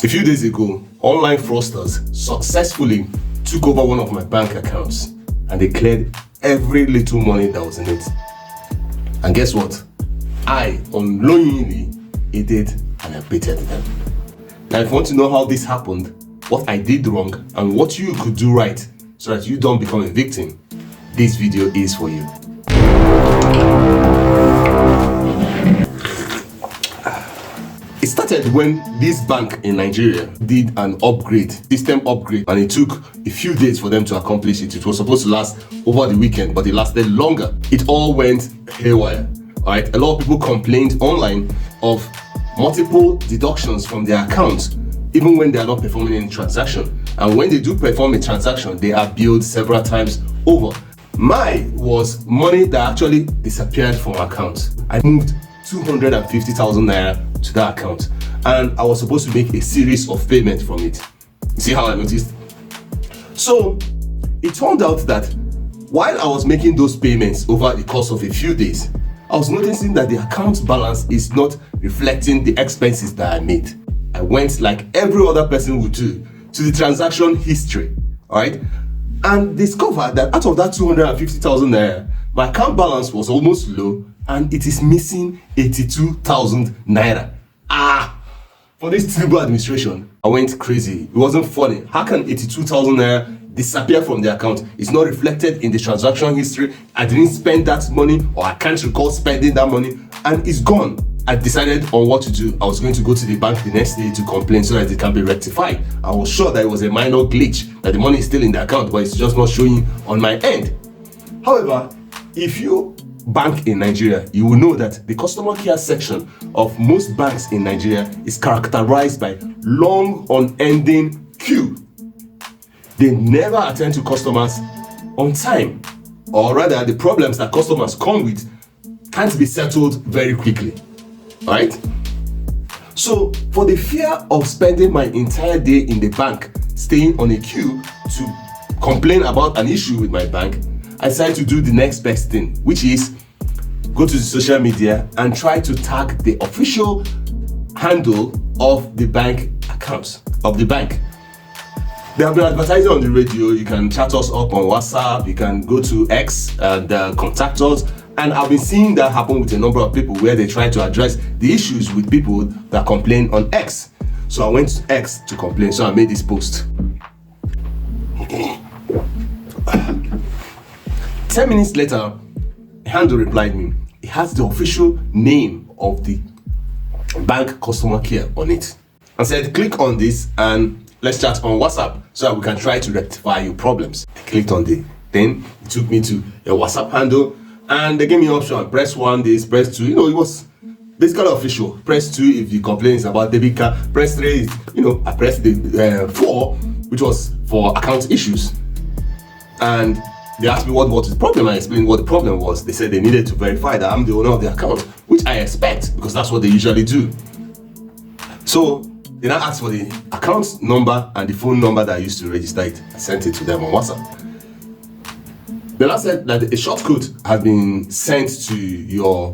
A few days ago, online fraudsters successfully took over one of my bank accounts and they cleared every little money that was in it. And guess what? I unknowingly aided and abetted them. Now, if you want to know how this happened, what I did wrong, and what you could do right so that you don't become a victim, this video is for you. It started when this bank in Nigeria did an system upgrade, and it took a few days for them to accomplish it. It was supposed to last over the weekend, but it lasted longer. It all went haywire. Alright, a lot of people complained online of multiple deductions from their accounts, even when they are not performing any transaction. And when they do perform a transaction, they are billed several times over. Mine was money that actually disappeared from our account. I moved 250,000 naira to that account, and I was supposed to make a series of payments from it. You see how I noticed? So it turned out that while I was making those payments over the course of a few days, I was noticing that the account balance is not reflecting the expenses that I made. I went, like every other person would do, to the transaction history, alright, and discovered that out of that 250,000 naira, my account balance was almost low and it is missing 82,000 naira. For this terrible administration, I went crazy. It wasn't funny. How can 82,000 naira disappear from the account? It's not reflected in the transaction history. I didn't spend that money, or I can't recall spending that money, and it's gone. I decided on what to do. I was going to go to the bank the next day to complain so that it can be rectified. I was sure that it was a minor glitch, that the money is still in the account, but it's just not showing on my end. However, if you bank in Nigeria, you will know that the customer care section of most banks in Nigeria is characterized by long, unending queue. They never attend to customers on time, or rather, the problems that customers come with can't be settled very quickly. Right? So, for the fear of spending my entire day in the bank staying on a queue to complain about an issue with my bank, I decided to do the next best thing, which is go to the social media and try to tag the official handle of the bank accounts of the bank. They have been advertising on the radio. You can chat us up on WhatsApp, you can go to X and contact us. And I've been seeing that happen with a number of people where they try to address the issues with people that complain on X. So I went to X to complain, so I made this post. 10 minutes later, a handle replied me. It has the official name of the bank customer care on it, and said, click on this and let's chat on WhatsApp so that we can try to rectify your problems. I clicked on the thing. It took me to a WhatsApp handle, and they gave me an option: press 1 this, press 2. It was basically official. Press 2 if the complaint is about debit card. Press 3, I pressed the 4, which was for account issues. And they asked me what was the problem. I explained what the problem was. They said they needed to verify that I'm the owner of the account, which I expect because that's what they usually do. So they now asked for the account number and the phone number that I used to register it. I sent it to them on WhatsApp. Then I said that a short code has been sent to your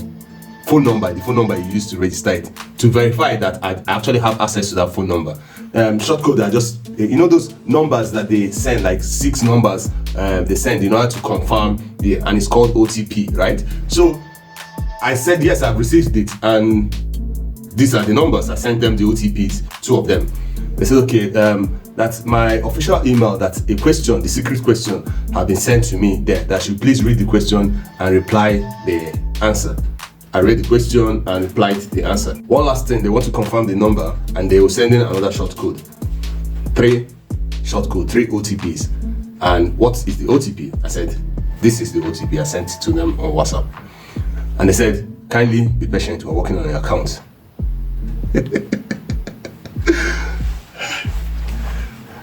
phone number, the phone number you used to register it, to verify that I actually have access to that phone number. Short code are just, those numbers that they send, like 6 numbers they send in order to confirm, and it's called OTP, right? So I said, yes, I've received it, and these are the numbers. I sent them the OTPs, 2 of them. They said, okay, that's my official email, that a question, the secret question, have been sent to me there, that I should please read the question and reply the answer. I read the question and replied the answer. One last thing, they want to confirm the number, and they will send in another short code. 3 OTPs. And what is the OTP? I said, this is the OTP. I sent it to them on WhatsApp. And they said, kindly be patient, we're working on your account.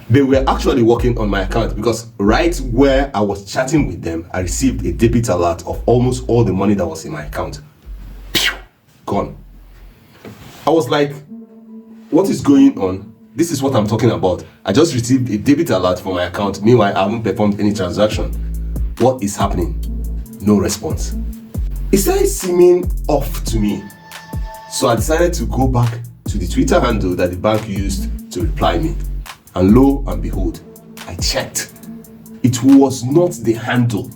They were actually working on my account, because right where I was chatting with them, I received a debit alert of almost all the money that was in my account. Gone. I was like, what is going on? This is what I'm talking about. I just received a debit alert for my account. Meanwhile, I haven't performed any transaction. What is happening? No response. It started seeming off to me. So I decided to go back to the Twitter handle that the bank used to reply me. And lo and behold, I checked. It was not the handle.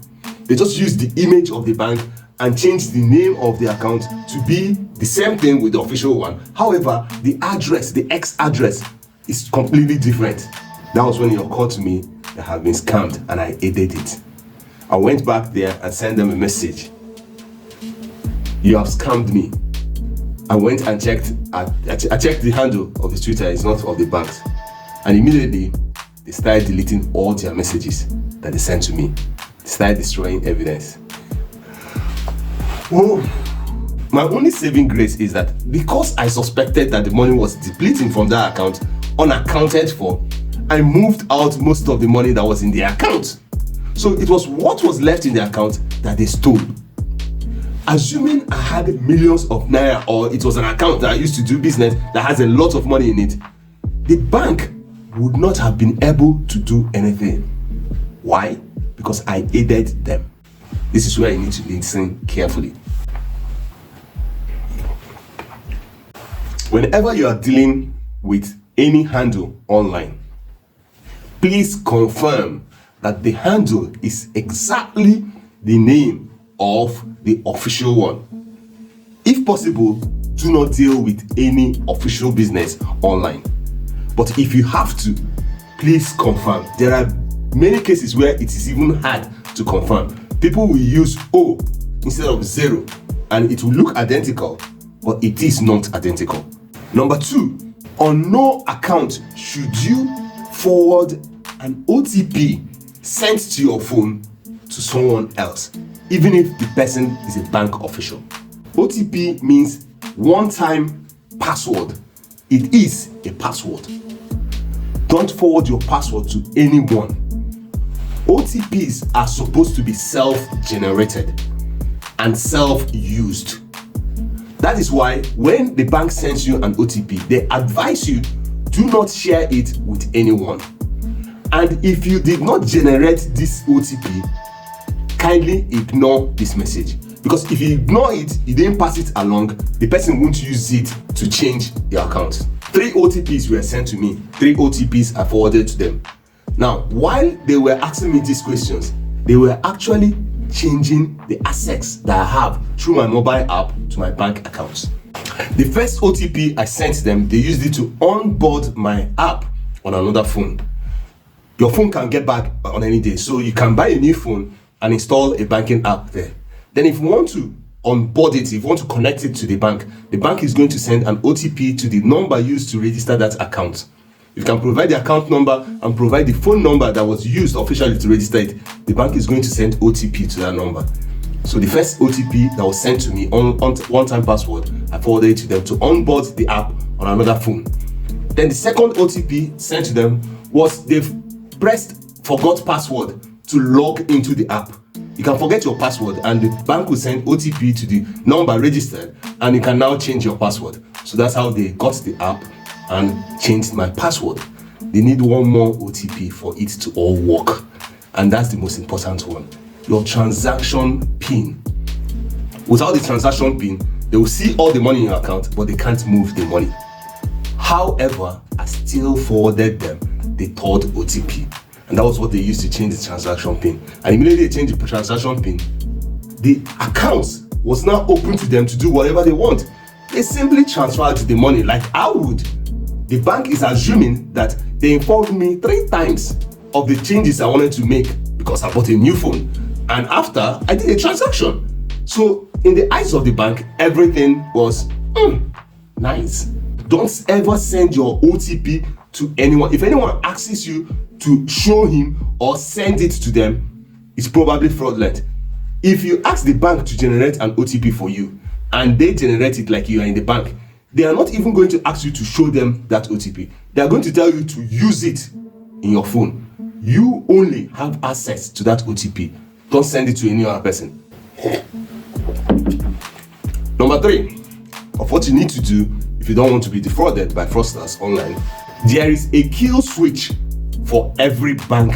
They just used the image of the bank and changed the name of the account to be the same thing with the official one. However, the address, the X address, is completely different. That was when it occurred to me that I had been scammed, and I aided it. I went back there and sent them a message. You have scammed me. I went and checked. I checked the handle of the Twitter. It's not of the banks. And immediately, they started deleting all their messages that they sent to me. They started destroying evidence. Oh. My only saving grace is that because I suspected that the money was depleting from that account, unaccounted for, I moved out most of the money that was in the account. So it was what was left in the account that they stole. Assuming I had millions of naira, or it was an account that I used to do business that has a lot of money in it, the bank would not have been able to do anything. Why? Because I aided them. This is where you need to listen carefully. Whenever you are dealing with any handle online, please confirm that the handle is exactly the name of the official one. If possible, do not deal with any official business online. But if you have to, please confirm. There are many cases where it is even hard to confirm. People will use O instead of 0, and it will look identical, but it is not identical. Number 2, on no account should you forward an OTP sent to your phone to someone else, even if the person is a bank official. OTP means one-time password. It is a password. Don't forward your password to anyone. OTPs are supposed to be self-generated and self-used. That is why when the bank sends you an OTP, they advise you do not share it with anyone. And if you did not generate this OTP, kindly ignore this message. Because if you ignore it, you didn't pass it along, the person won't use it to change your account. 3 OTPs were sent to me. 3 OTPs I forwarded to them. Now, while they were asking me these questions, they were actually changing the assets that I have through my mobile app to my bank accounts. The first OTP I sent them, they used it to onboard my app on another phone. Your phone can get back on any day, so you can buy a new phone and install a banking app there. Then if you want to onboard it, if you want to connect it to the bank is going to send an OTP to the number used to register that account. You can provide the account number and provide the phone number that was used officially to register it. The bank is going to send OTP to that number. So the first OTP that was sent to me on one-time password, I forwarded it to them to onboard the app on another phone. Then the second OTP sent to them was they've pressed forgot password to log into the app. You can forget your password and the bank will send OTP to the number registered, and you can now change your password. So that's how they got the app and changed my password. They need one more OTP for it to all work, and that's the most important one, your transaction PIN. Without the transaction PIN, they will see all the money in your account, but they can't move the money. However, I still forwarded them the third OTP, and that was what they used to change the transaction PIN. And immediately they changed the transaction PIN, the account was now open to them to do whatever they want. They simply transferred the money like I would. The bank is assuming that they informed me 3 times of the changes I wanted to make because I bought a new phone, and after I did a transaction. So in the eyes of the bank, everything was nice. Don't ever send your OTP to anyone. If anyone asks you to show him or send it to them, it's probably fraudulent. If you ask the bank to generate an OTP for you and they generate it like you are in the bank, they are not even going to ask you to show them that OTP. They are going to tell you to use it in your phone. You only have access to that OTP. Don't send it to any other person. Number 3 of what you need to do if you don't want to be defrauded by fraudsters online, there is a kill switch for every bank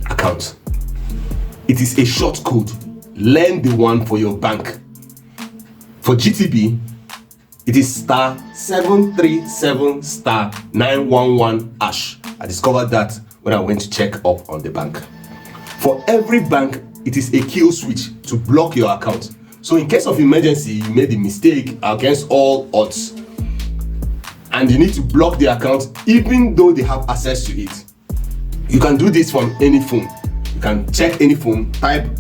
account. It is a short code. Learn the one for your bank. For GTB, It is star 737 star 911 hash. I discovered that when I went to check up on the bank. For every bank, it is a kill switch to block your account. So in case of emergency, you made a mistake against all odds, and you need to block the account even though they have access to it. You can do this from any phone. You can check any phone, type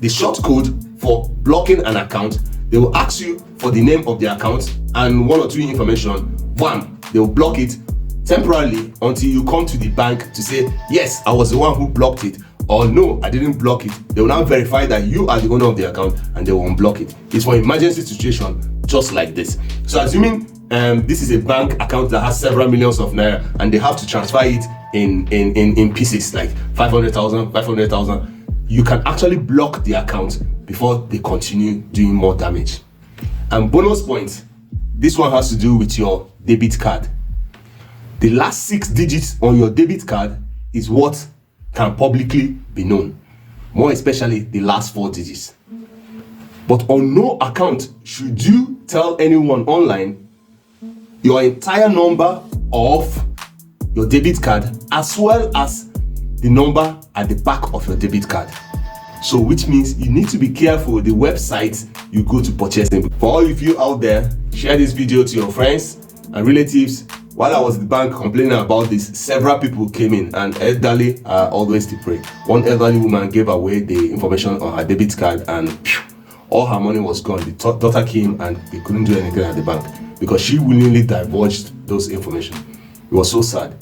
the short code for blocking an account. They will ask you for the name of the account and one or two information. One, they will block it temporarily until you come to the bank to say, yes, I was the one who blocked it, or no, I didn't block it. They will now verify that you are the owner of the account and they will unblock it. It's for emergency situation just like this. So assuming this is a bank account that has several millions of naira and they have to transfer it in pieces like 500,000, you can actually block the account before they continue doing more damage. And bonus point, this one has to do with your debit card. The last 6 digits on your debit card is what can publicly be known, more especially the last 4 digits. But on no account should you tell anyone online your entire number of your debit card as well as the number at the back of your debit card. So which means you need to be careful the website you go to purchase them. For all of you out there, share this video to your friends and relatives. While I was at the bank complaining about this, several people came in, and elderly are always to pray. One elderly woman gave away the information on her debit card and all her money was gone. The daughter came and they couldn't do anything at the bank because she willingly divulged those information. It was so sad.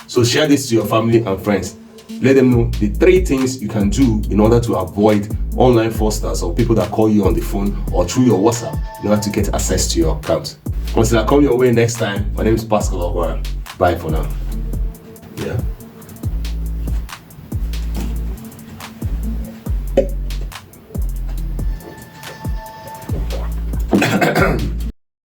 So share this to your family and friends. Let them know the 3 things you can do in order to avoid online fraudsters or people that call you on the phone or through your WhatsApp in order to get access to your account. Until I come your way next time, my name is Paschal. Bye for now. Yeah.